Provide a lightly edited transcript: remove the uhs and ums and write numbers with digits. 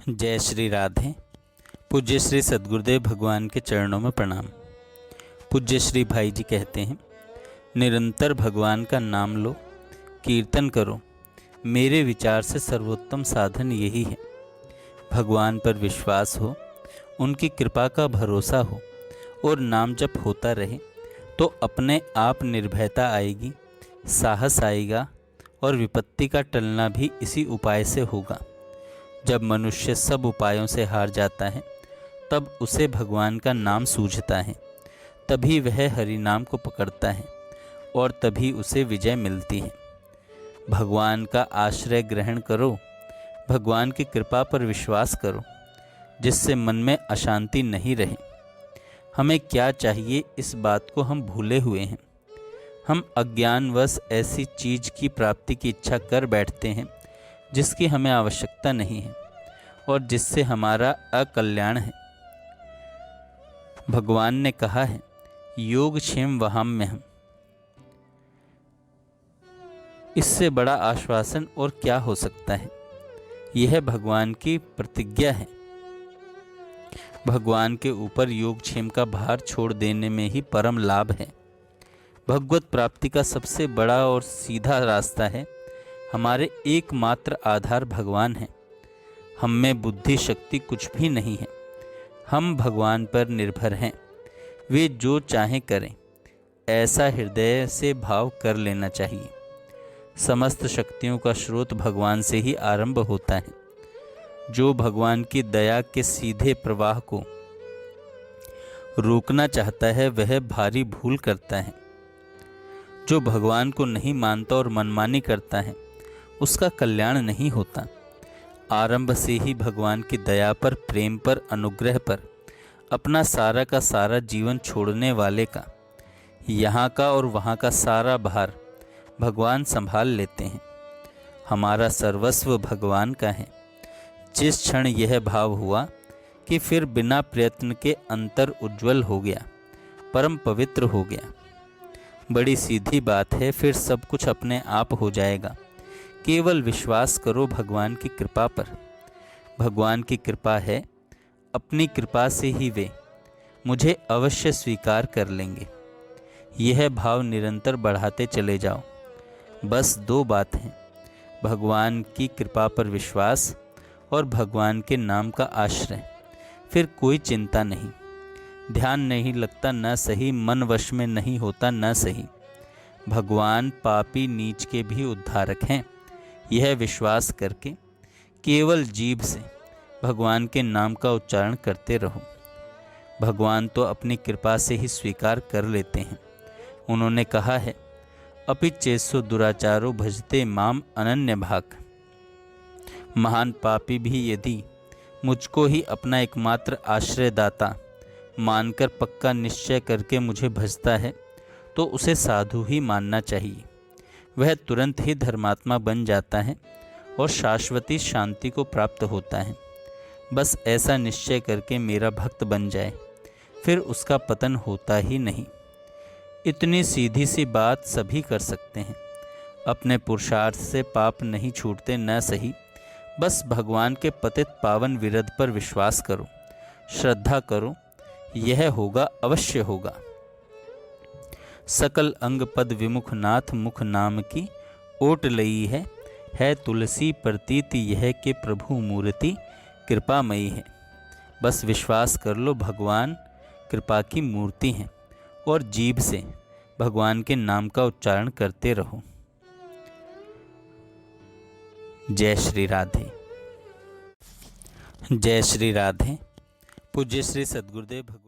जय श्री राधे। पूज्य श्री सद्गुरुदेव भगवान के चरणों में प्रणाम। पूज्य श्री भाई जी कहते हैं, निरंतर भगवान का नाम लो, कीर्तन करो। मेरे विचार से सर्वोत्तम साधन यही है। भगवान पर विश्वास हो, उनकी कृपा का भरोसा हो और नाम जप होता रहे तो अपने आप निर्भयता आएगी, साहस आएगा और विपत्ति का टलना भी इसी उपाय से होगा। जब मनुष्य सब उपायों से हार जाता है तब उसे भगवान का नाम सूझता है, तभी वह हरि नाम को पकड़ता है और तभी उसे विजय मिलती है। भगवान का आश्रय ग्रहण करो, भगवान की कृपा पर विश्वास करो, जिससे मन में अशांति नहीं रहे। हमें क्या चाहिए इस बात को हम भूले हुए हैं। हम अज्ञानवश ऐसी चीज की प्राप्ति की इच्छा कर बैठते हैं जिसकी हमें आवश्यकता नहीं है और जिससे हमारा अकल्याण है। भगवान ने कहा है, योगक्षेम वहाम्यहम्। इससे बड़ा आश्वासन और क्या हो सकता है। यह भगवान की प्रतिज्ञा है। भगवान के ऊपर योगक्षेम का भार छोड़ देने में ही परम लाभ है। भगवत प्राप्ति का सबसे बड़ा और सीधा रास्ता है। हमारे एकमात्र आधार भगवान है। हम में बुद्धि शक्ति कुछ भी नहीं है। हम भगवान पर निर्भर हैं। वे जो चाहें करें, ऐसा हृदय से भाव कर लेना चाहिए। समस्त शक्तियों का स्रोत भगवान से ही आरंभ होता है। जो भगवान की दया के सीधे प्रवाह को रोकना चाहता है वह भारी भूल करता है। जो भगवान को नहीं मानता और मनमानी करता है उसका कल्याण नहीं होता। आरंभ से ही भगवान की दया पर, प्रेम पर, अनुग्रह पर अपना सारा का सारा जीवन छोड़ने वाले का यहाँ का और वहाँ का सारा भार भगवान संभाल लेते हैं। हमारा सर्वस्व भगवान का है। जिस क्षण यह भाव हुआ कि फिर बिना प्रयत्न के अंतर उज्जवल हो गया, परम पवित्र हो गया। बड़ी सीधी बात है, फिर सब कुछ अपने आप हो जाएगा। केवल विश्वास करो भगवान की कृपा पर। भगवान की कृपा है, अपनी कृपा से ही वे मुझे अवश्य स्वीकार कर लेंगे। यह भाव निरंतर बढ़ाते चले जाओ। बस दो बात हैं, भगवान की कृपा पर विश्वास और भगवान के नाम का आश्रय। फिर कोई चिंता नहीं। ध्यान नहीं लगता न सही, मन वश में नहीं होता न सही। भगवान पापी नीच के भी उद्धारक हैं। यह विश्वास करके केवल जीभ से भगवान के नाम का उच्चारण करते रहो। भगवान तो अपनी कृपा से ही स्वीकार कर लेते हैं। उन्होंने कहा है, अपि चेत्सो दुराचारो भजते माम अनन्य भाग। महान पापी भी यदि मुझको ही अपना एकमात्र आश्रयदाता मानकर पक्का निश्चय करके मुझे भजता है तो उसे साधु ही मानना चाहिए। वह तुरंत ही धर्मात्मा बन जाता है और शाश्वती शांति को प्राप्त होता है। बस ऐसा निश्चय करके मेरा भक्त बन जाए, फिर उसका पतन होता ही नहीं। इतनी सीधी सी बात सभी कर सकते हैं। अपने पुरुषार्थ से पाप नहीं छूटते न सही। बस भगवान के पतित पावन विरध पर विश्वास करो, श्रद्धा करो, यह होगा, अवश्य होगा। सकल अंग पद विमुख नाथ मुख नाम की ओट लई है तुलसी प्रतीति यह के प्रभु मूर्ति कृपामयी है। बस विश्वास कर लो, भगवान कृपा की मूर्ति हैं और जीभ से भगवान के नाम का उच्चारण करते रहो। जय श्री राधे। जय श्री राधे। पूज्य श्री सद्गुरुदेव भगवान।